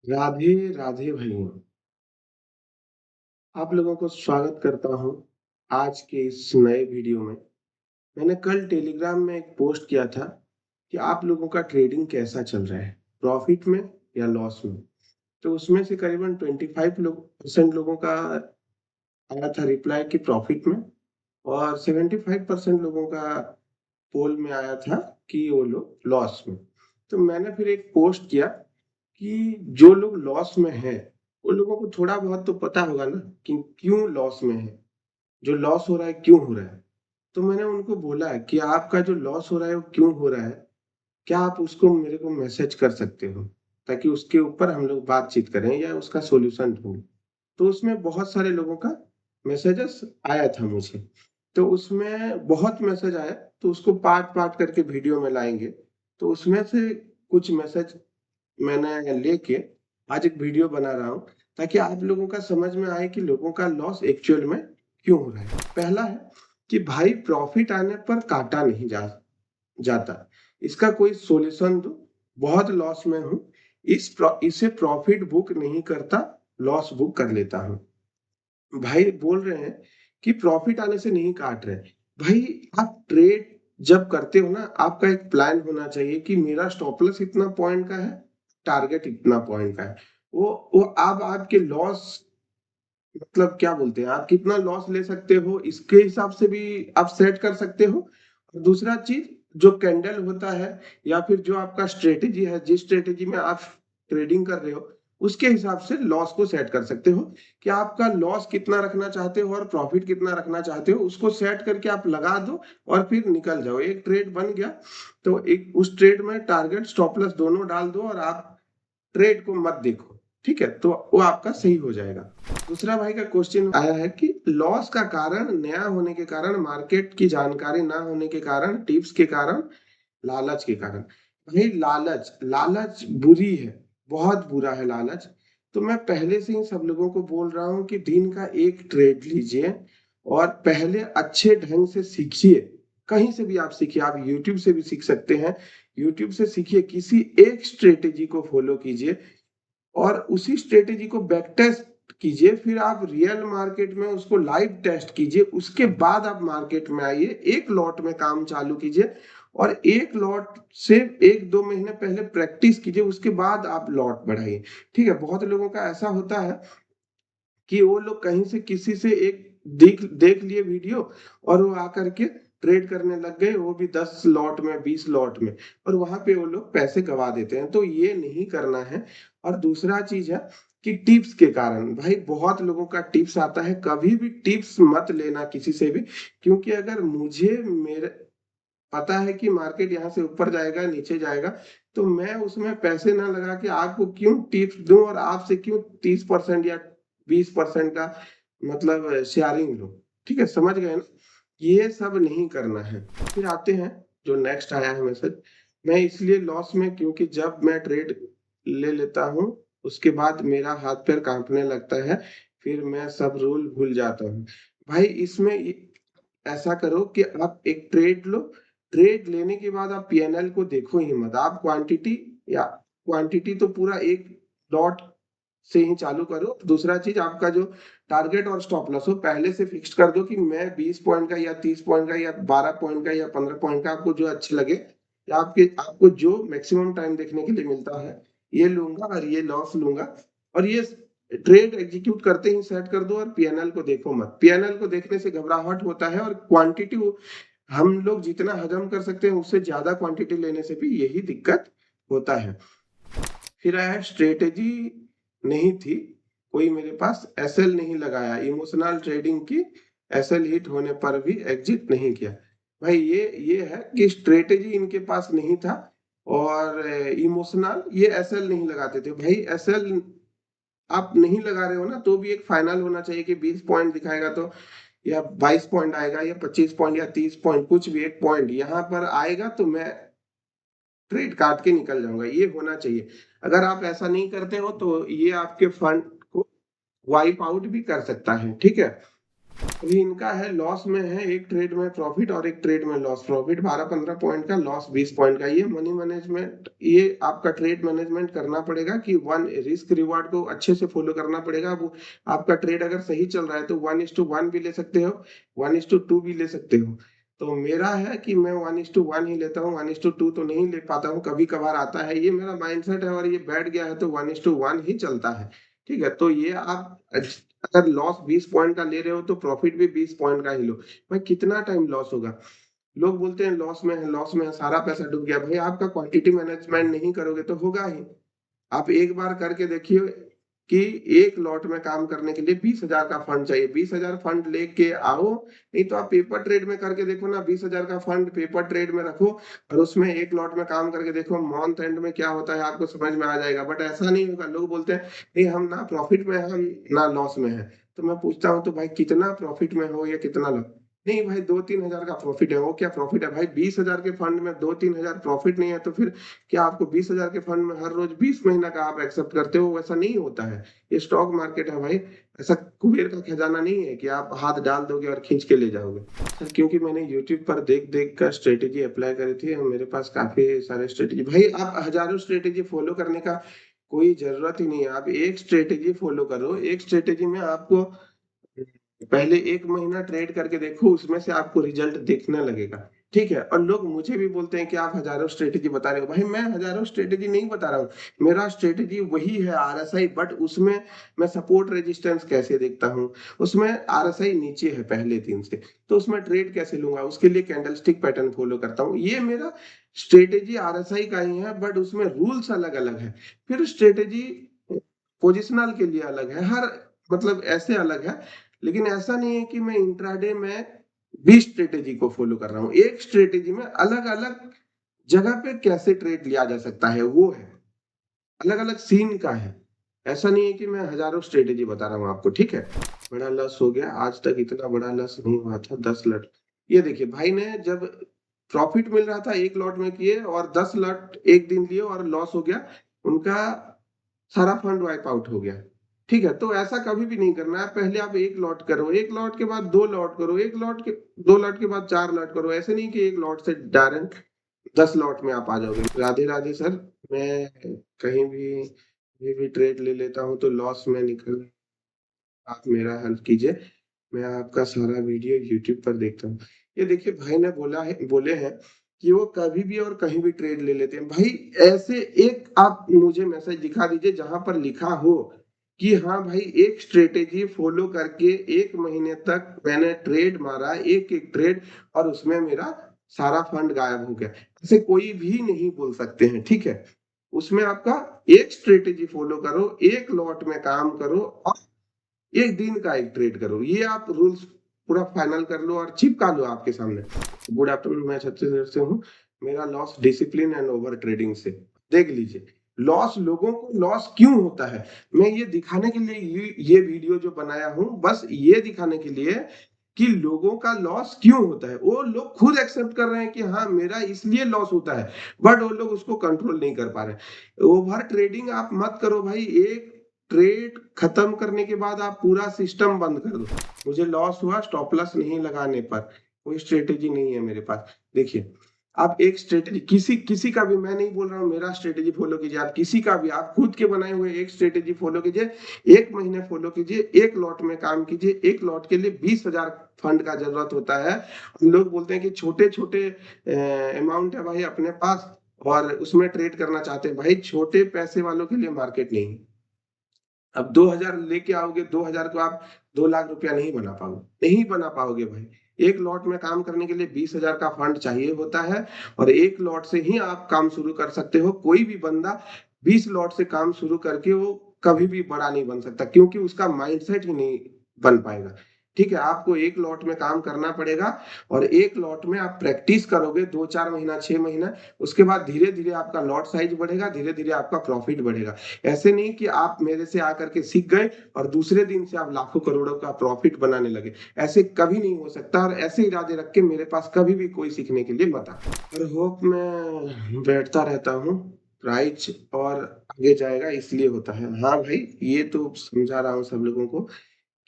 राधे राधे भाइयों, आप लोगों को स्वागत करता हूँ आज के इस नए वीडियो में। मैंने कल टेलीग्राम में एक पोस्ट किया था कि आप लोगों का ट्रेडिंग कैसा चल रहा है, प्रॉफिट में या लॉस में। तो उसमें से करीबन 25% लोगों का आया था रिप्लाई कि प्रॉफिट में, और 75% लोगों का पोल में आया था कि वो लोग लॉस में। तो मैंने फिर एक पोस्ट किया कि जो लोग लॉस में है उन लोगों को थोड़ा बहुत तो पता होगा ना कि क्यों लॉस में है, जो लॉस हो रहा है क्यों हो रहा है। तो मैंने उनको बोला है कि आपका जो लॉस हो रहा है वो क्यों हो रहा है, क्या आप उसको मेरे को मैसेज कर सकते हो, ताकि उसके ऊपर हम लोग बातचीत करें या उसका सॉल्यूशन ढूंढें। तो उसमें बहुत सारे लोगों का मैसेजेस आया था मुझे। तो उसमें बहुत मैसेज आया, तो उसको पार्ट पार्ट करके वीडियो में लाएंगे। तो उसमें से कुछ मैसेज मैंने लेके आज एक वीडियो बना रहा हूँ, ताकि आप लोगों का समझ में आए कि लोगों का लॉस एक्चुअल में क्यों हो रहा है। पहला है कि भाई प्रॉफिट आने पर काटा नहीं जाता, इसका कोई सॉल्यूशन दो। बहुत लॉस में हूँ, इसे प्रॉफिट बुक नहीं करता, लॉस बुक कर लेता हूँ। भाई बोल रहे हैं कि प्रॉफिट आने से नहीं काट रहे। भाई आप ट्रेड जब करते हो ना, आपका एक प्लान होना चाहिए कि मेरा स्टॉप लॉस इतना पॉइंट का है, टारगेट इतना पॉइंट का है। वो आप आपके लॉस, मतलब क्या बोलते हैं, आप कितना लॉस ले सकते हो इसके हिसाब से भी आप सेट कर सकते हो। और दूसरा चीज, जो कैंडल होता है या फिर जो आपका स्ट्रेटेजी है, जिस स्ट्रेटेजी में आप ट्रेडिंग कर रहे हो, उसके हिसाब से लॉस को सेट कर सकते हो कि आपका लॉस कितना रखना चाहते हो और प्रॉफिट कितना रखना चाहते हो। उसको सेट करके आप लगा दो और फिर निकल जाओ। एक ट्रेड बन गया तो एक उस ट्रेड में टारगेट स्टॉप लॉस दोनों डाल दो और आप ट्रेड को मत देखो। ठीक है, तो वो आपका सही हो जाएगा। दूसरा भाई का क्वेश्चन आया है कि लॉस का कारण नया होने के कारण, मार्केट की जानकारी ना होने के कारण, टिप्स के कारण, लालच के कारण। भाई लालच लालच बुरी है, बहुत बुरा है लालच। तो मैं पहले से ही सब लोगों को बोल रहा हूँ कि दिन का एक ट्रेड लीजिए और पहले अच्छे ढंग से सीखिए। कहीं से भी आप सीखिए, आप यूट्यूब से भी सीख सकते हैं। यूट्यूब से सीखिए, किसी एक स्ट्रेटेजी को फॉलो कीजिए और उसी स्ट्रेटेजी को बैक टेस्ट कीजिए। फिर आप रियल मार्केट में उसको लाइव टेस्ट कीजिए, उसके बाद आप मार्केट में आइए, एक लॉट में काम चालू कीजिए और एक लॉट से एक दो महीने पहले प्रैक्टिस कीजिए, उसके बाद आप लॉट बढ़ाइए। ठीक है, बहुत लोगों का ऐसा होता है कि वो लोग कहीं से किसी से एक देख देख लिए वीडियो और वो आकर के ट्रेड करने लग गए, वो भी 10 लॉट में, 20 लॉट में, और वहां पे वो लोग पैसे गवा देते हैं। तो ये नहीं करना है। और दूसरा चीज है कि टिप्स के कारण, भाई बहुत लोगों का टिप्स आता है, कभी भी टिप्स मत लेना किसी से भी। क्योंकि अगर मुझे मेरे पता है कि मार्केट यहाँ से ऊपर जाएगा नीचे जाएगा, तो मैं उसमें पैसे ना लगा के आपको क्यों टिप्स दूं और आपसे क्यों 30% या 20% का मतलब शेयरिंग लूं। ठीक है, समझ गए ना, ये सब नहीं करना है। फिर आते हैं जो नेक्स्ट आया है मैसेज। मैं इसलिए लॉस में क्योंकि जब मैं ट्रेड ले लेता हूँ उसके बाद मेरा हाथ पैर कांपने लगता है, फिर मैं सब रूल भूल जाता हूँ। भाई इसमें ऐसा करो कि आप एक ट्रेड लो, ट्रेड लेने के बाद आप पीएनएल को देखो ही मत। आप क्वांटिटी तो पूरा एक डॉट से ही चालू करो। दूसरा चीज, आपका जो टारगेट और स्टॉप लॉस हो पहले से फिक्स कर दो कि मैं 20 पॉइंट का या 30 पॉइंट का या 12 पॉइंट का या 15 पॉइंट का, आपको जो अच्छे लगे या आपको जो मैक्सिमम टाइम देखने के लिए मिलता है, ये लूंगा और ये लॉस लूंगा। और ये ट्रेड एग्जीक्यूट करते ही सेट कर दो और पीएनएल को देखो मत। पीएनएल को देखने से घबराहट होता है और क्वांटिटी हम लोग जितना हजम कर सकते हैं उससे ज्यादा क्वांटिटी लेने से भी यही दिक्कत होता है। फिर आया स्ट्रेटेजी नहीं थी, कोई मेरे पास एसएल नहीं लगाया, इमोशनल ट्रेडिंग की, एसएल हिट होने पर भी एग्जिट नहीं किया। भाई ये है कि स्ट्रेटेजी इनके पास नहीं था और इमोशनल, ये एसएल नहीं लगाते थे। भाई एसएल आप नहीं लगा रहे हो ना, तो भी एक फाइनल होना चाहिए कि 20 पॉइंट दिखाएगा तो, या 22 पॉइंट आएगा या 25 पॉइंट या 30 पॉइंट, कुछ भी एक पॉइंट यहाँ पर आएगा तो मैं ट्रेड काट के निकल जाऊंगा, ये होना चाहिए। अगर आप ऐसा नहीं करते हो तो ये आपके फंड को वाइप आउट भी कर सकता है। ठीक है, अभी इनका है लॉस में है, एक ट्रेड में प्रॉफिट और एक ट्रेड में लॉस। प्रॉफिट 12-15 पॉइंट का, लॉस 20 पॉइंट का। ये मनी मैनेजमेंट, ये आपका ट्रेड मैनेजमेंट करना पड़ेगा कि वन रिस्क रिवार्ड को अच्छे से फॉलो करना पड़ेगा। वो आपका ट्रेड अगर सही चल रहा है तो 1:1 भी ले सकते हो, 1:2 भी ले सकते हो। तो मेरा है कि मैं 1:1 ही लेता हूँ, 1:2 तो नहीं ले पाता हूँ, कभी कभार आता है। ये मेरा माइंडसेट है और ये बैठ गया है तो 1:1 ही चलता है। ठीक है, तो ये आप अगर लॉस 20 पॉइंट का ले रहे हो तो प्रॉफिट भी 20 पॉइंट का ही लो। भाई कितना टाइम लॉस होगा? लोग बोलते हैं लॉस में है, लॉस में है, सारा पैसा डूब गया। भाई आपका क्वांटिटी मैनेजमेंट नहीं करोगे तो होगा ही। आप एक बार करके देखिए कि एक लॉट में काम करने के लिए 20,000 का फंड चाहिए। 20,000 फंड लेके आओ, नहीं तो आप पेपर ट्रेड में करके देखो ना। 20,000 का फंड पेपर ट्रेड में रखो और उसमें एक लॉट में काम करके देखो, मंथ एंड में क्या होता है आपको समझ में आ जाएगा। बट ऐसा नहीं होगा। लोग बोलते हैं नहीं हम ना प्रॉफिट में है, हम ना लॉस में है। तो मैं पूछता हूँ तो भाई कितना प्रॉफिट में हो या कितना लॉस? नहीं भाई 2-3 हजार का प्रॉफिट है। वो क्या प्रॉफिट है भाई? 20,000 के फंड में 2-3 हजार प्रॉफिट नहीं है तो फिर क्या आपको 20,000 के फंड में हर रोज 20 महीना का आप एक्सेप्ट करते हो? वैसा नहीं होता है। ये स्टॉक मार्केट है भाई। ऐसा कुबेर का खजाना नहीं है कि आप हाथ डाल दोगे और खींच के ले जाओगे। सर क्योंकि मैंने यूट्यूब पर देख देख कर स्ट्रेटेजी अप्लाई करी थी और मेरे पास काफी सारे स्ट्रेटेजी। भाई आप हजारों स्ट्रेटेजी फॉलो करने का कोई जरूरत ही नहीं है। आप एक स्ट्रेटेजी फॉलो करो, एक स्ट्रेटेजी में आपको पहले 1 महीना ट्रेड करके देखो, उसमें से आपको रिजल्ट दिखने लगेगा। ठीक है? और लोग मुझे भी बोलते हैं कि आप हजारों स्ट्रेटेजी बता रहे हो। भाई मैं हजारों स्ट्रेटेजी नहीं बता रहा हूँ। मेरा स्ट्रेटेजी वही है आरएसआई, बट उसमें मैं सपोर्ट रेजिस्टेंस कैसे देखता हूँ, उसमें आरएसआई नीचे है पहले दिन से, तो उसमें ट्रेड कैसे लूंगा, उसके लिए कैंडलस्टिक पैटर्न फॉलो करता हूँ। ये मेरा स्ट्रेटेजी आरएसआई का ही है, बट उसमें रूल्स अलग अलग है। फिर स्ट्रेटेजी पोजिशनल के लिए अलग है, हर मतलब ऐसे अलग है। लेकिन ऐसा नहीं है कि मैं इंट्राडे में 20 स्ट्रेटेजी को फॉलो कर रहा हूँ। एक स्ट्रेटेजी में अलग अलग जगह पे कैसे ट्रेड लिया जा सकता है, वो है अलग अलग सीन का है। ऐसा नहीं है कि मैं हजारों स्ट्रेटेजी बता रहा हूँ आपको। ठीक है, बड़ा लॉस हो गया। आज तक इतना बड़ा लॉस नहीं हुआ था। 10 लॉट, ये देखिए भाई ने जब प्रॉफिट मिल रहा था एक लॉट में किए और 10 लॉट एक दिन लिए और लॉस हो गया, उनका सारा फंड वाइप आउट हो गया। ठीक है, तो ऐसा कभी भी नहीं करना है। पहले आप एक लॉट करो, एक लॉट के बाद 2 लॉट करो, एक लॉट के 2 लॉट के बाद 4 लॉट करो। ऐसे नहीं कि एक लॉट से डायरेक्ट 10 लॉट में आप आ जाओगे। राधे राधे सर। मैं कहीं भी भी ट्रेड ले लेता हूँ तो लॉस में निकल, आप मेरा हेल्प कीजिए। मैं आपका सारा वीडियो यूट्यूब पर देखता हूँ। ये देखिए भाई ने बोले हैं कि वो कभी भी और कहीं भी ट्रेड ले लेते हैं। भाई ऐसे एक आप मुझे मैसेज दिखा दीजिए जहां पर लिखा हो कि हाँ भाई एक स्ट्रेटेजी फॉलो करके 1 महीने तक मैंने ट्रेड मारा, एक एक ट्रेड, और उसमें मेरा सारा फंड गायब हो गया। ऐसे कोई भी नहीं बोल सकते हैं। ठीक है, उसमें आपका एक स्ट्रेटेजी फॉलो करो, एक लॉट में काम करो और एक दिन का एक ट्रेड करो। ये आप रूल्स पूरा फाइनल कर लो और चिपका लो आपके सामने। गुड आफ्टरनून, मैं छत्तीसगढ़ से हूँ। मेरा loss discipline and over trading से। देख लीजिए, लॉस लोगों को लॉस क्यों होता है, मैं ये दिखाने के लिए ये वीडियो जो बनाया हूँ, बस ये दिखाने के लिए कि लोगों का लॉस क्यों होता है। वो लोग खुद एक्सेप्ट कर रहे हैं कि हाँ मेरा इसलिए लॉस होता है, बट वो लोग उसको कंट्रोल नहीं कर पा रहे। ओवर ट्रेडिंग आप मत करो भाई। एक ट्रेड खत्म करने के बाद आप पूरा सिस्टम बंद कर दो। मुझे लॉस हुआ स्टॉप लॉस नहीं लगाने पर, कोई स्ट्रेटेजी नहीं है मेरे पास। देखिए, आप एक स्ट्रेटेजी किसी किसी का भी, मैं नहीं बोल रहा हूँ मेरा स्ट्रेटेजी फॉलो कीजिए, आप किसी का भी, आप खुद के बनाए हुए एक स्ट्रेटेजी फॉलो कीजिए। 1 महीने फॉलो कीजिए, एक लॉट में काम कीजिए। एक लॉट के लिए 20,000 फंड का जरूरत होता है। हम लोग बोलते हैं कि छोटे छोटे अमाउंट है भाई अपने पास और उसमें ट्रेड करना चाहते हैं। भाई छोटे पैसे वालों के लिए मार्केट नहीं है। अब 2,000 लेके आओगे, 2,000 को आप 2 लाख रुपया नहीं बना पाओगे, नहीं बना पाओगे भाई। एक लॉट में काम करने के लिए 20,000 का फंड चाहिए होता है और एक लॉट से ही आप काम शुरू कर सकते हो। कोई भी बंदा 20 लॉट से काम शुरू करके वो कभी भी बड़ा नहीं बन सकता, क्योंकि उसका माइंडसेट ही नहीं बन पाएगा। ठीक है, आपको एक लॉट में काम करना पड़ेगा और एक लॉट में आप प्रैक्टिस करोगे 2-4 महीना, 6 महीना। उसके बाद धीरे धीरे आपका लॉट साइज बढ़ेगा, धीरे धीरे आपका प्रॉफिट बढ़ेगा। ऐसे नहीं कि आप मेरे से आकर के सीख गए और दूसरे दिन से आप लाखों करोड़ों का प्रॉफिट बनाने लगे। ऐसे कभी नहीं हो सकता और ऐसे इरादे रख के मेरे पास कभी भी कोई सीखने के लिए मत आ। और होप मैं बैठता रहता हूँ, प्राइस और आगे जाएगा इसलिए होता है। हाँ भाई, ये तो समझा रहा हूँ सब लोगों को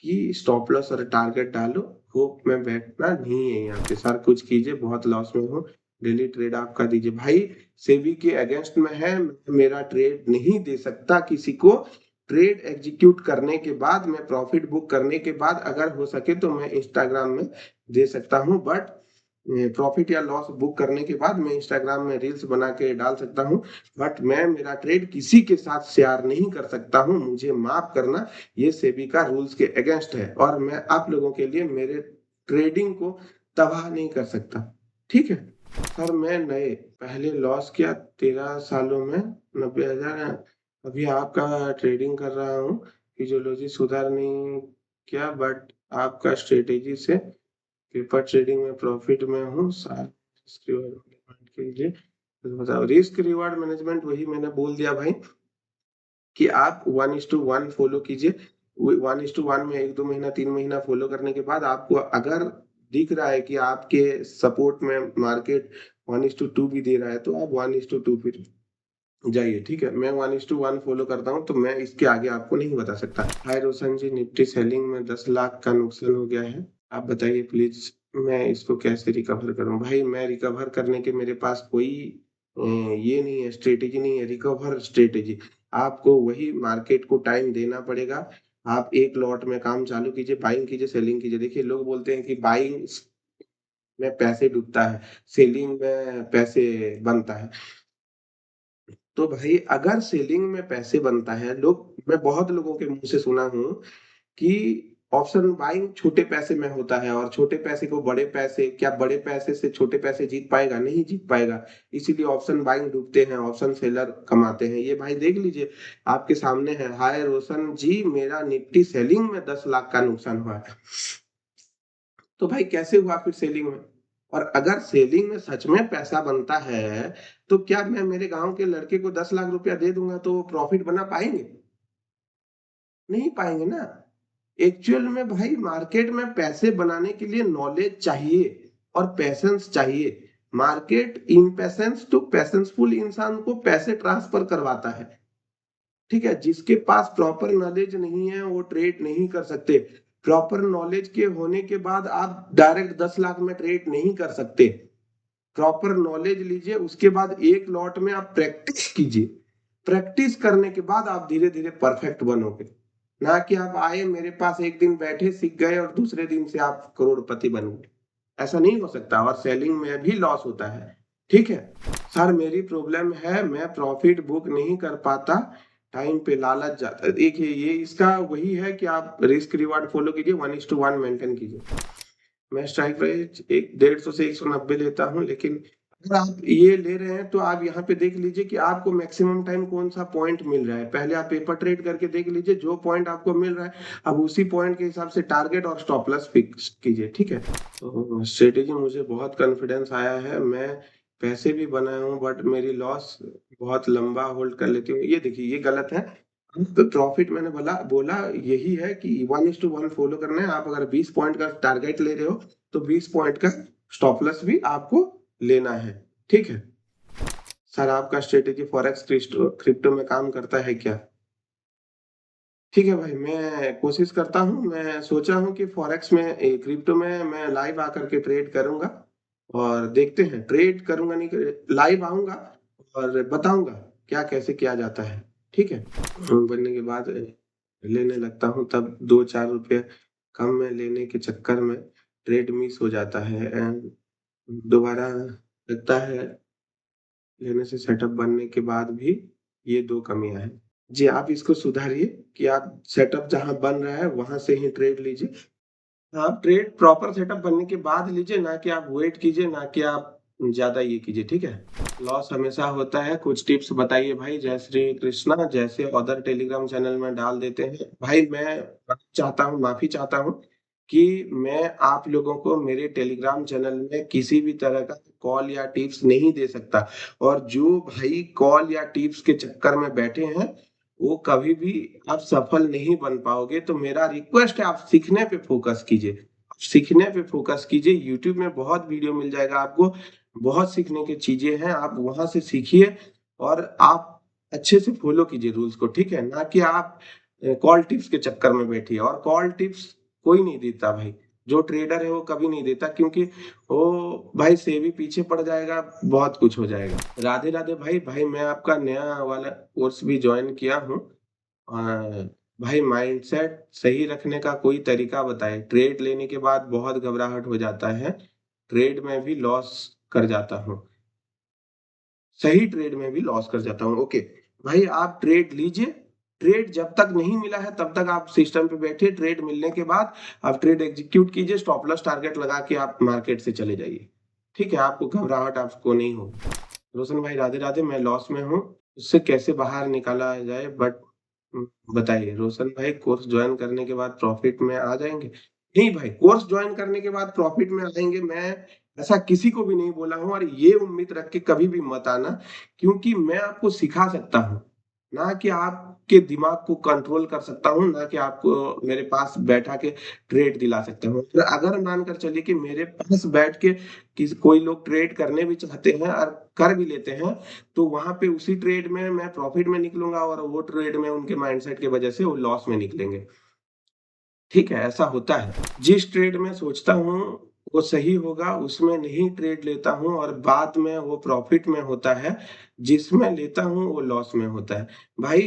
कि स्टॉप लॉस और टारगेट डालो, होप में बैठना नहीं है यहाँ पे। सर कुछ कीजिए, बहुत लॉस में हूँ, डेली ट्रेड आप कर दीजिए। भाई सेबी के अगेंस्ट में है, मेरा ट्रेड नहीं दे सकता किसी को। ट्रेड एग्जीक्यूट करने के बाद, मैं प्रॉफिट बुक करने के बाद अगर हो सके तो मैं इंस्टाग्राम में दे सकता हूँ, बट प्रॉफिट या लॉस बुक करने के बाद मैं इंस्टाग्राम में रील्स बना के डाल सकता हूँ, बट मैं मेरा ट्रेड किसी के साथ शेयर नहीं कर सकता हूँ। मुझे माफ करना, ये सेबी का रूल्स के अगेंस्ट है और मैं आप लोगों के लिए मेरे ट्रेडिंग को तबाह नहीं कर सकता। ठीक है सर, मैं नए पहले लॉस किया 13 सालों में 90,000, अभी आपका ट्रेडिंग कर रहा हूँ। फिजियोलॉजी सुधार नहीं किया, बट आपका स्ट्रेटेजी से पेपर ट्रेडिंग में प्रॉफिट में हूँ। रिस्क रिवार्ड मैनेजमेंट के लिए तो बताओ। रिस्क रिवार्ड मैनेजमेंट वही मैंने बोल दिया भाई कि आप 1:1 फॉलो कीजिए। 1:1 में 1-2 महीना 3 महीना फॉलो करने के बाद आपको अगर दिख रहा है कि आपके सपोर्ट में मार्केट 1:2 भी दे रहा है तो आप 1:2 फिर जाइए। ठीक है, मैं 1:1 फॉलो करता हूँ तो मैं इसके आगे आपको नहीं बता सकता। हाय रोशन जी, निफ्टी सेलिंग में 10 लाख का नुकसान हो गया है, आप बताइए प्लीज, मैं इसको कैसे रिकवर करूं। भाई मैं रिकवर करने के मेरे पास कोई ये नहीं है, स्ट्रेटेजी नहीं है रिकवर स्ट्रेटेजी। आपको वही मार्केट को टाइम देना पड़ेगा। आप एक लॉट में काम चालू कीजिए, बाइंग कीजिए, सेलिंग कीजिए। देखिए लोग बोलते हैं कि बाइंग में पैसे डूबता है, सेलिंग में पैसे बनता है। तो भाई अगर सेलिंग में पैसे बनता है, मैं बहुत लोगों के मुंह से सुना हूं कि ऑप्शन बाइंग छोटे पैसे में होता है और छोटे पैसे को बड़े पैसे, क्या बड़े पैसे से छोटे पैसे जीत पाएगा? नहीं जीत पाएगा। इसीलिए ऑप्शन बाइंग डूबते हैं, ऑप्शन सेलर कमाते हैं। ये भाई देख लीजिए, आपके सामने है। हाय रोशन जी, मेरा निफ्टी सेलिंग में 10 लाख का नुकसान हुआ है। तो भाई कैसे हुआ फिर सेलिंग में? और अगर सेलिंग में सच में पैसा बनता है तो क्या मैं मेरे गांव के लड़के को 10 लाख रुपया दे दूंगा तो वो प्रॉफिट बना पाएंगे? नहीं पाएंगे ना। एक्चुअल में भाई मार्केट में पैसे बनाने के लिए नॉलेज चाहिए और पैसेंस चाहिए। मार्केट इम्पेशेंस टू पैसेंसफुल इंसान को पैसे ट्रांसफर करवाता है। ठीक है, जिसके पास प्रॉपर नॉलेज नहीं है वो ट्रेड नहीं कर सकते। प्रॉपर नॉलेज के होने के बाद आप डायरेक्ट 10 लाख में ट्रेड नहीं कर सकते। प्रॉपर नॉलेज लीजिए, उसके बाद एक लॉट में आप प्रैक्टिस कीजिए। प्रैक्टिस करने के बाद आप धीरे धीरे परफेक्ट बनोगे। ना कि आप आए मेरे पास एक दिन बैठे सीख गए और दूसरे दिन से आप करोड़पति बन गए। ऐसा नहीं हो सकता और सेलिंग में भी लॉस होता है। ठीक है सर, मेरी प्रॉब्लम है मैं प्रॉफिट बुक नहीं कर पाता, टाइम पे लालच जाता है। देखिए ये इसका वही है कि आप रिस्क रिवार्ड फॉलो कीजिए, 1:1 मेंटेन कीजिए। मैं स्ट्राइक प्राइस 150 से 190 लेता हूँ, लेकिन अगर आप ये ले रहे हैं तो आप यहाँ पे देख लीजिए कि आपको मैक्सिमम टाइम कौन सा पॉइंट मिल रहा है। पहले आप पेपर ट्रेड करके देख लीजिए, जो पॉइंट आपको मिल रहा है अब उसी पॉइंट के हिसाब से टारगेट और स्टॉप लॉस फिक्स कीजिए। ठीक है, तो स्ट्रेटेजी मुझे बहुत कॉन्फिडेंस आया है, मैं पैसे भी बनाया हूँ बट मेरी लॉस बहुत लंबा होल्ड कर लेती हूँ। ये देखिए ये गलत है। तो प्रॉफिट मैंने बोला बोला यही है कि 1:1 फॉलो करना है। आप अगर 20 पॉइंट का टारगेट ले रहे हो तो 20 पॉइंट का स्टॉप लॉस भी आपको लेना है। ठीक है सर, आपका स्ट्रेटेजी फॉरेक्स क्रिप्टो में काम करता है क्या? ठीक है भाई, मैं कोशिश करता हूँ। मैं सोचा हूँ कि फॉरेक्स में क्रिप्टो में मैं लाइव आकर के ट्रेड करूंगा और देखते हैं, ट्रेड करूंगा नहीं, लाइव आऊंगा और बताऊंगा क्या कैसे किया जाता है। ठीक है, बनने के बाद लेने लगता हूँ, तब 2-4 रुपये कम में लेने के चक्कर में ट्रेड मिस हो जाता है एंड दोबारा लगता है लेने से। सेटअप बनने के बाद भी ये दो कमियां हैं। जी आप इसको सुधारिए कि आप सेटअप जहां बन रहा है वहां से ही ट्रेड लीजिए। आप ट्रेड प्रॉपर सेटअप बनने के बाद लीजिए, ना कि आप वेट कीजिए, ना कि आप ज्यादा ये कीजिए। ठीक है, लॉस हमेशा होता है, कुछ टिप्स बताइए भाई। जय श्री कृष्णा, जैसे अदर टेलीग्राम चैनल में डाल देते हैं। भाई मैं माफी चाहता हूँ कि मैं आप लोगों को मेरे टेलीग्राम चैनल में किसी भी तरह का कॉल या टिप्स नहीं दे सकता। और जो भाई कॉल या टिप्स के चक्कर में बैठे हैं वो कभी भी आप सफल नहीं बन पाओगे। तो मेरा रिक्वेस्ट है आप सीखने पे फोकस कीजिए, सीखने पे फोकस कीजिए। यूट्यूब में बहुत वीडियो मिल जाएगा आपको, बहुत सीखने की चीजें हैं, आप वहां से सीखिए और आप अच्छे से फॉलो कीजिए रूल्स को। ठीक है, ना कि आप कॉल टिप्स के चक्कर में बैठी है और कॉल टिप्स कोई नहीं देता भाई। जो ट्रेडर है वो कभी नहीं देता क्योंकि वो भाई सेबी पीछे पड़ जाएगा, बहुत कुछ हो जाएगा। राधे राधे भाई। भाई मैं आपका नया वाला कोर्स भी ज्वाइन किया हूँ। भाई माइंडसेट सही रखने का कोई तरीका बताएं। ट्रेड लेने के बाद बहुत घबराहट हो जाता है, ट्रेड में भी लॉस कर जाता हूँ, सही ट्रेड में भी लॉस कर जाता हूँ। ओके भाई, आप ट्रेड लीजिए। ट्रेड जब तक नहीं मिला है तब तक आप सिस्टम पे बैठिए। ट्रेड मिलने के बाद आप ट्रेड एग्जीक्यूट कीजिए, स्टॉप लॉस टारगेट लगा के आप मार्केट से चले जाइए। ठीक है, आपको घबराहट आपको नहीं हो। रोशन भाई राधे राधे। मैं लॉस में हूँ, उससे कैसे बाहर निकाला जाए बट बताइए। रोशन भाई कोर्स ज्वाइन करने के बाद प्रॉफिट में आ जाएंगे? नहीं भाई, कोर्स ज्वाइन करने के बाद प्रॉफिट में आएंगे मैं ऐसा किसी को भी नहीं बोला हूँ, और ये उम्मीद रख के कभी भी मत आना, क्योंकि मैं आपको सिखा सकता हूँ, ना कि आपके दिमाग को कंट्रोल कर सकता हूँ, ना कि आपको मेरे पास बैठा के ट्रेड दिला सकता हूँ। तो अगर मानकर चलिए कि मेरे पास बैठ के कोई लोग ट्रेड करने भी चाहते हैं और कर भी लेते हैं, तो वहां पे उसी ट्रेड में मैं प्रॉफिट में निकलूंगा और वो ट्रेड में उनके माइंडसेट की वजह से वो लॉस में निकलेंगे। ठीक है, ऐसा होता है। जिस ट्रेड में सोचता हूँ वो सही होगा उसमें नहीं ट्रेड लेता हूँ, और बाद में वो प्रॉफिट में होता है। जिसमें लेता हूँ वो लॉस में होता है। भाई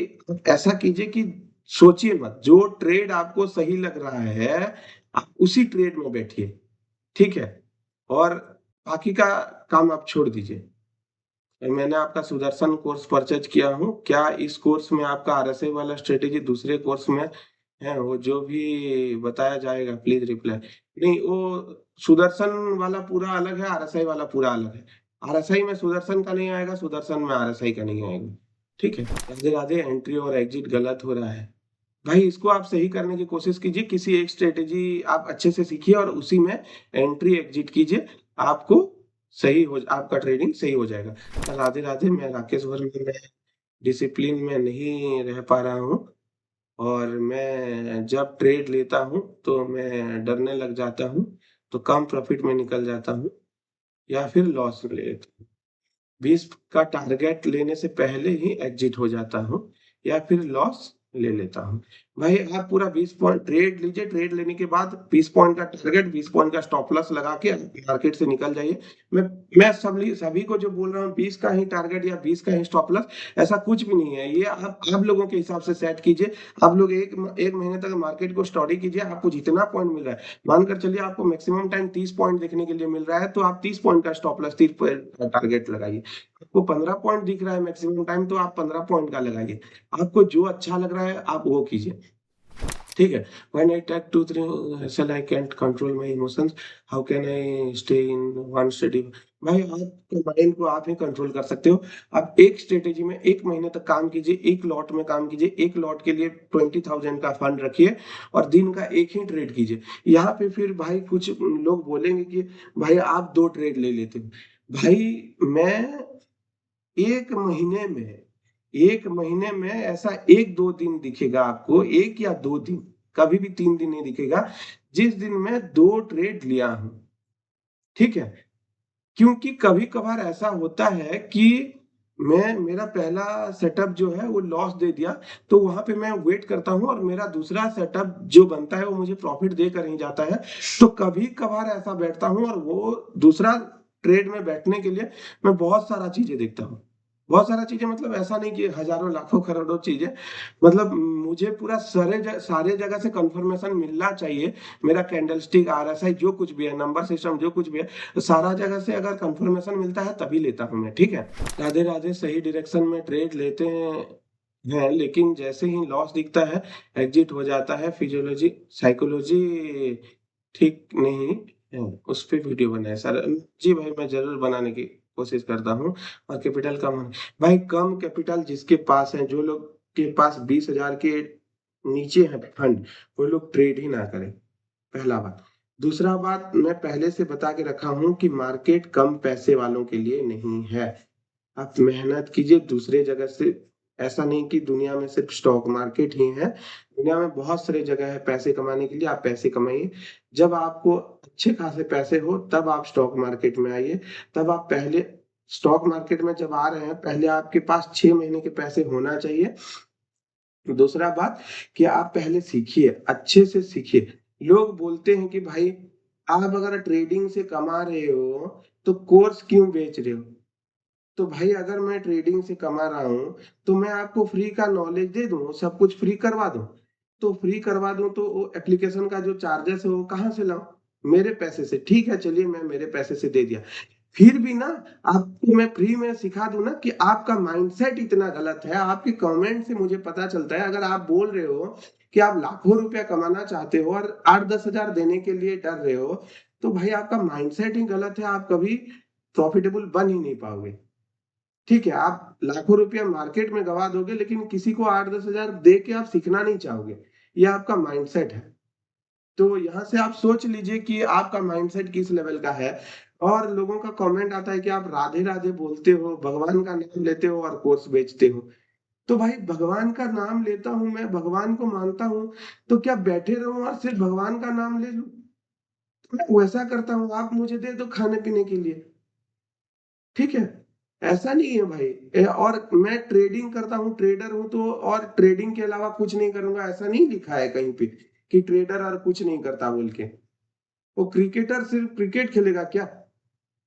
ऐसा कीजिए कि सोचिए मत, जो ट्रेड आपको सही लग रहा है आप उसी ट्रेड में बैठिए। ठीक है, और बाकी का काम आप छोड़ दीजिए। मैंने आपका सुदर्शन कोर्स परचेज किया हूँ। क्या इस कोर्स में आपका आरएसआई वाला स्ट्रेटेजी दूसरे कोर्स में है? वो जो भी बताया जाएगा प्लीज रिप्लाई। नहीं, वो सुदर्शन वाला पूरा अलग है, आरएसआई वाला पूरा अलग है। आरएसआई में सुदर्शन का नहीं आएगा, सुदर्शन में आरएसआई का नहीं आएगा। ठीक है, राधे राधे। एंट्री और एग्जिट गलत हो रहा है भाई, इसको आप सही करने की कोशिश कीजिए। किसी एक स्ट्रेटेजी आप अच्छे से सीखिए और उसी में एंट्री एग्जिट कीजिए। आपको आपका ट्रेडिंग सही हो जाएगा। राधे राधे। मैं राकेश वर्मा। मैं डिसिप्लिन में नहीं रह पा रहा हूँ, और मैं जब ट्रेड लेता हूँ तो मैं डरने लग जाता हूँ, तो कम प्रॉफिट में निकल जाता हूँ या फिर लॉस में ले लेता हूँ। 20 का टारगेट लेने से पहले ही एग्जिट हो जाता हूँ या फिर लॉस ले लेता हूँ। भाई आप पूरा 20 पॉइंट ट्रेड लीजिए, ट्रेड लेने के बाद 20 पॉइंट का टारगेट, 20 पॉइंट का स्टॉप लॉस लगा के मार्केट से निकल जाइए। मैं मैं सभी को जो बोल रहा हूँ 20 का ही टारगेट या 20 का ही स्टॉप लॉस, ऐसा कुछ भी नहीं है। ये आप लोगों के हिसाब से सेट कीजिए। आप लोग एक महीने तक मार्केट को स्टडी कीजिए, आपको जितना पॉइंट मिल रहा है, मानकर चलिए आपको मैक्सिमम टाइम 30 पॉइंट देखने के लिए मिल रहा है, तो आप 30 पॉइंट का स्टॉप लॉस, 30 पॉइंट का टारगेट लगाइए। आपको 15 पॉइंट दिख रहा है मैक्सिमम टाइम, तो आप 15 पॉइंट का लगाइए। आपको जो अच्छा लग रहा है आप वो कीजिए। ठीक है। When I take to sale I can't control my emotions, how can I stay in one study? भाई आपके माइंड को आप ही कंट्रोल कर सकते हो। आप एक स्ट्रेटेजी में 1 महीने तक काम कीजिए, एक लॉट में काम कीजिए। एक लॉट के लिए 20,000 का फंड रखिए और दिन का एक ही ट्रेड कीजिए। यहाँ पे फिर भाई कुछ लोग बोलेंगे कि भाई आप 2 ट्रेड ले लेते हो। भाई मैं 1 महीने में 1 महीने में ऐसा 1-2 दिन दिखेगा आपको, 1 या 2 दिन, कभी भी 3 दिन नहीं दिखेगा, जिस दिन मैं 2 ट्रेड लिया हूँ। ठीक है? क्योंकि कभी-कभार ऐसा होता है कि मेरा पहला सेटअप जो है वो लॉस दे दिया, तो वहाँ पे मैं वेट करता हूँ और मेरा दूसरा सेटअप जो बनता है वो मुझे प्रॉफिट देकर ही जाता है। तो कभी-कभार ऐसा बैठता हूँ और वो दूसरा ट्रेड में बैठने के लिए मैं बहुत सारा चीज़ें देखता हूँ। बहुत सारा चीज़ें मतलब ऐसा नहीं कि हज़ारों, लाखों, करोड़ों चीज़ें, मतलब मुझे पूरा सारे जगह से कन्फर्मेशन मिलना चाहिए। मेरा कैंडलस्टिक, आरएसआई जो कुछ भी है, नंबर सिस्टम जो कुछ भी है, तो सारा जगह से अगर कंफर्मेशन मिलता है तभी लेता हूँ मैं। ठीक है, राधे राधे। सही डायरेक्शन में ट्रेड लेते हैं लेकिन जैसे ही लॉस दिखता है एग्जिट हो जाता है। फिजियोलॉजी साइकोलॉजी ठीक नहीं है, उस पे वीडियो बनाए सर। जी भाई, मैं जरूर बनाने की कोशिश करता हूँ। और कैपिटल कम भाई, कम कैपिटल जिसके पास है, जो लोग के पास 20,000 के नीचे है फंड, वो लोग ट्रेड ही ना करें, पहला बात। दूसरा बात, मैं पहले से बता के रखा हूँ कि मार्केट कम पैसे वालों के लिए नहीं है। आप मेहनत कीजिए दूसरे जगह से। ऐसा नहीं कि दुनिया में सिर्फ स्टॉक मार्केट ही है, दुनिया में बहुत सारी जगह है पैसे कमाने के लिए। आप पैसे कमाइए। जब आपको अच्छे खासे पैसे हो तब आप स्टॉक मार्केट में आइए। तब आप पहले स्टॉक मार्केट में जब आ रहे हैं, पहले आपके पास 6 महीने के पैसे होना चाहिए। दूसरा बात कि आप पहले सीखिए, अच्छे से सीखिए। लोग बोलते हैं कि भाई आप अगर ट्रेडिंग से कमा रहे हो, तो कोर्स क्यों बेच रहे हो? तो भाई अगर मैं ट्रेडिंग से कमा रहा हूँ, तो मैं आपको फ्री का नॉलेज दे दूँ, सब कुछ फ्री करवा दूँ। तो फ्री करवा दूँ तो वो एप्लीकेशन का जो चार्जेस है वो कहाँ से लाऊँ? मेरे पैसे से। ठीक है, चलिए मैं मेरे पैसे से दे दिया। फिर भी ना आपको मैं फ्री में सिखा दूँ ना कि आपका माइंडसेट इतना गलत है, आपके कमेंट से मुझे पता चलता है अगर आप बोल रहे हो कि आप लाखों रुपया कमाना चाहते हो और 8-10 हज़ार देने के लिए डर रहे हो, तो भाई आपका माइंडसेट ही गलत है, आप कभी प्रॉफिटेबल बन ही नहीं पाओगे। ठीक है, आप लाखों रुपया मार्केट में गवा दोगे लेकिन किसी को 8-10 हज़ार दे के आप सीखना नहीं चाहोगे। ये आपका माइंडसेट है। तो यहाँ से आप सोच लीजिए कि आपका माइंडसेट किस लेवल का है। और लोगों का कमेंट आता है कि आप राधे-राधे बोलते हो, भगवान का नाम लेते हो और कोर्स बेचते हो। तो भाई भगवान का नाम लेता हूँ, मैं भगवान को मानता हूँ, तो क्या बैठे रहूँ और सिर्फ भगवान का नाम ले लूँ? मैं वैसा करता हूँ, आप मुझे दे दो खाने-पीने के लिए। ठीक है? ऐसा नहीं है भाई। और मैं ट्रेडिंग करता हूँ, ट्रेडर हूँ तो और ट्रेडिंग के अलावा कुछ नहीं करूँगा, ऐसा नहीं लिखा है कहीं पे कि ट्रेडर और कुछ नहीं करता बोल के। वो क्रिकेटर सिर्फ क्रिकेट खेलेगा क्या?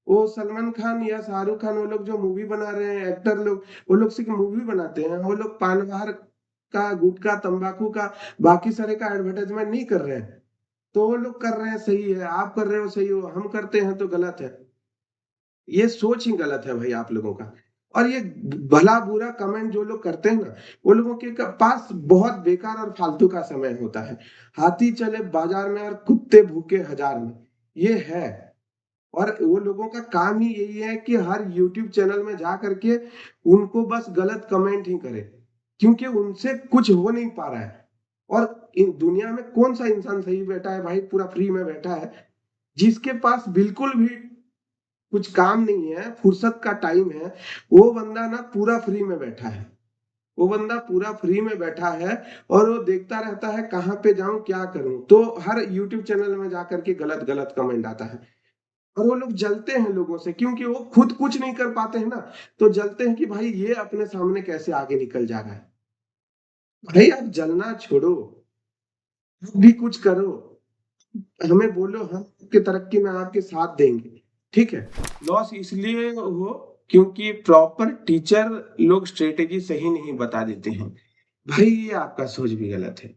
वो सलमान खान या शाहरुख खान वो लोग जो मूवी बना रहे हैं, एक्टर लोग, वो लोग सिर्फ मूवी बनाते हैं। वो लोग पान-बाहर का, गुटखा, तंबाकू का, बाकी सारे का एडवर्टाइज़मेंट नहीं कर रहे हैं। तो वो लोग कर रहे हैं सही है, आप कर रहे हो सही हो, हम करते हैं तो गलत है। ये सोच ही गलत है भाई आप लोगों का। और ये भला-बुरा कमेंट जो लोग करते हैं ना, वो लोगों के पास बहुत बेकार और फालतू का समय होता है। हाथी चले बाजार में और कुत्ते भूखे हज़ार में, ये है। और वो लोगों का काम ही यही है कि हर यूट्यूब चैनल में जा करके उनको बस गलत कमेंट ही करें, क्योंकि उनसे कुछ हो नहीं पा रहा है। और इन दुनिया में कौन-सा इंसान सही बैठा है भाई, पूरा फ्री में बैठा है, जिसके पास बिल्कुल भी कुछ काम नहीं है, फुर्सत का टाइम है, वो बंदा ना पूरा फ्री में बैठा है। वो बंदा पूरा फ्री में बैठा है और वो देखता रहता है कहाँ पे जाऊँ, क्या करूँ? तो हर यूट्यूब चैनल में जाकर के गलत-गलत कमेंट आता है। और वो लोग जलते हैं लोगों से क्योंकि वो खुद कुछ नहीं कर पाते हैं ना, तो जलते हैं कि भाई ये अपने सामने कैसे आगे निकल जा रहा है। भाई आप जलना छोड़ो, आप भी कुछ करो। हमें बोलो, हम आपकी तरक्की में आपके साथ देंगे, ठीक है? लॉस इसलिए हो क्योंकि प्रॉपर टीचर लोग स्ट्रेटेजी सही नहीं बता देते हैं। भाई ये आपका सोच भी गलत है।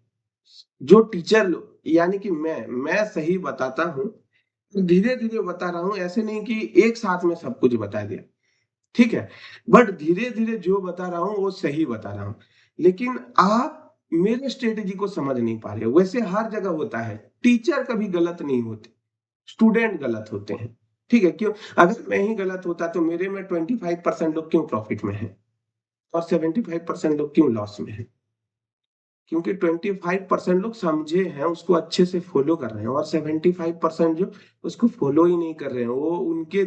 जो टीचर लोग यानी कि मैं सही बताता हूँ, धीरे-धीरे बता रहा हूँ, ऐसे नहीं कि एक साथ में सब कुछ बता दिया, ठीक है? बट धीरे-धीरे जो बता रहा हूँ वो सही बता रहा हूँ। लेकिन आप मेरे स्ट्रेटेजी को समझ नहीं पा रहे हो। वैसे हर जगह होता है, टीचर कभी गलत नहीं होते। स्टूडेंट गलत होते हैं। ठीक है? क्यों? अगर मैं ही गलत होता तो मेरे में 25% लोग क्यों प्रॉफिट में हैं और 75% लोग क्यों लॉस में हैं? क्योंकि 25% लोग समझे हैं, उसको अच्छे से फॉलो कर रहे हैं और 75% जो उसको फॉलो ही नहीं कर रहे हैं, वो उनके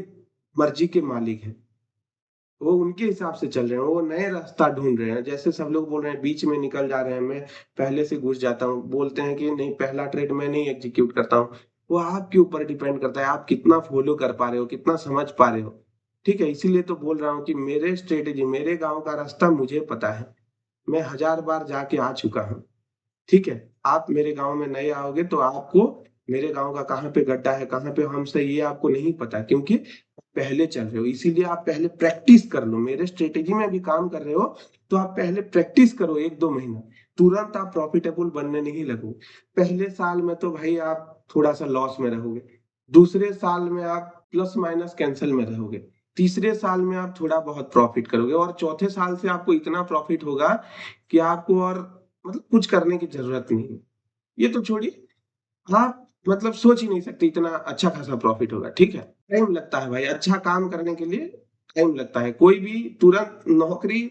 मर्ज़ी के मालिक हैं। वो उनके हिसाब से चल रहे हैं, वो नए रास्ता ढूँढ रहे हैं। जैसे सब लोग बोल रहे हैं बीच में निकल जा रहे हैं, मैं पहले से घुस जाता हूँ। बोलते हैं कि नहीं पहला ट्रेड मैं नहीं एग्ज़ीक्यूट करता हूँ। वो आपके ऊपर डिपेंड करता है, आप कितना फ़ॉलो कर पा रहे हो, कितना समझ पा रहे हो। ठीक है? इसीलिए तो बोल रहा हूँ कि मेरे स्ट्रैटेजी, मेरे गाँव का रास्ता मुझे पता है। मैं हज़ार बार जाके आ चुका हूँ। ठीक है? आप मेरे गाँव में नए आओगे तो आपको मेरे गाँव का कहाँ पे गड्ढा है, कहाँ पे हम्प्स है, ये आपको नहीं पता क्योंकि पहले चल रहे हो। इसीलिए आप पहले प्रैक्टिस कर लो। मेरे स्ट्रैटेजी में भी काम कर रहे हो, तो आप पहले प्रैक्टिस करो 1-2 महीना। तुरंत आप प्रॉफिटेबल बनने नहीं लगो। पहले साल में तो भाई आप थोड़ा-सा लॉस में रहोगे। दूसरे साल में आप प्लस माइनस कैंसल में रहोगे। तीसरे साल में आप थोड़ा बहुत प्रॉफिट करोगे और चौथे साल से आपको इतना प्रॉफिट होगा कि आपको और मतलब कुछ करने की ज़रूरत नहीं है। ये तो छोड़िए, आप मतलब सोच ही नहीं सकते इतना अच्छा खासा प्रॉफिट होगा, ठीक है? टाइम लगता है भाई, अच्छा काम करने के लिए टाइम लगता है। कोई भी तुरंत नौकरी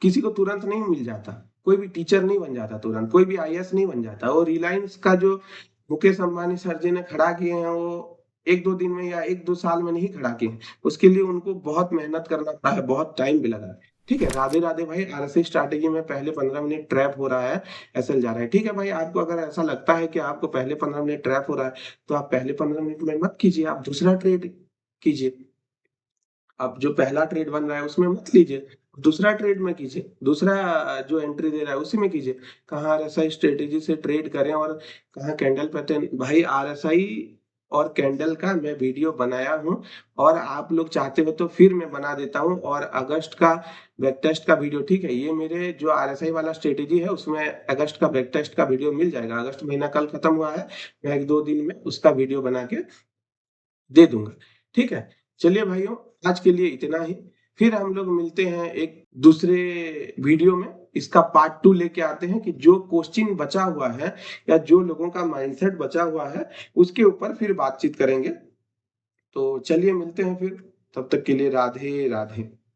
किसी को तुरंत नहीं मिल जाता। कोई भी टीचर नहीं बन जाता तुरंत, कोई भी आईएएस नहीं बन जाता और रिलायंस का जो मुकेश अंबानी सर जी ने खड़ा किए हैं, वो 1-2 दिन में या 1-2 साल में नहीं खड़ा किए। उसके लिए उनको बहुत मेहनत करना पड़ा है, बहुत टाइम भी लगा है। ठीक है, राधे-राधे भाई, आरएसए स्ट्रैटेजी में पहले 15 मिनट ट्रैप हो रहा है, एसएल जा रहा है। ठीक है भाई, आपको अगर ऐसा लगता है कि आपको पहले 15 मिनट ट्रैप हो रहा है, तो आप पहले 15 मिनट में मत कीजिए, आप दूसरा ट्रेड कीजिए। अब जो पहला ट्रेड बन रहा है उसमें मत लीजिए। दूसरा ट्रेड में कीजिए, दूसरा जो एंट्री दे रहा है उसी में कीजिए। कहाँ आरएसआई स्ट्रेटेजी से ट्रेड करें और कहाँ कैंडल पैटर्न। भाई आरएसआई और कैंडल का मैं वीडियो बनाया हूँ, और आप लोग चाहते हो तो फिर मैं बना देता हूँ। और अगस्त का बैक टेस्ट का वीडियो, ठीक है, ये मेरे जो आरएसआई वाला स्ट्रेटेजी है उसमें अगस्त का बैक टेस्ट का वीडियो मिल जाएगा। अगस्त महीना कल खत्म हुआ है, मैं 1-2 दिन में उसका वीडियो बना के दे दूंगा। ठीक है, चलिए भाइयों, आज के लिए इतना ही। फिर हम लोग मिलते हैं एक दूसरे वीडियो में। इसका पार्ट 2 लेके आते हैं कि जो क्वेश्चन बचा हुआ है या जो लोगों का माइंडसेट बचा हुआ है उसके ऊपर फिर बातचीत करेंगे। तो चलिए मिलते हैं फिर, तब तक के लिए राधे राधे।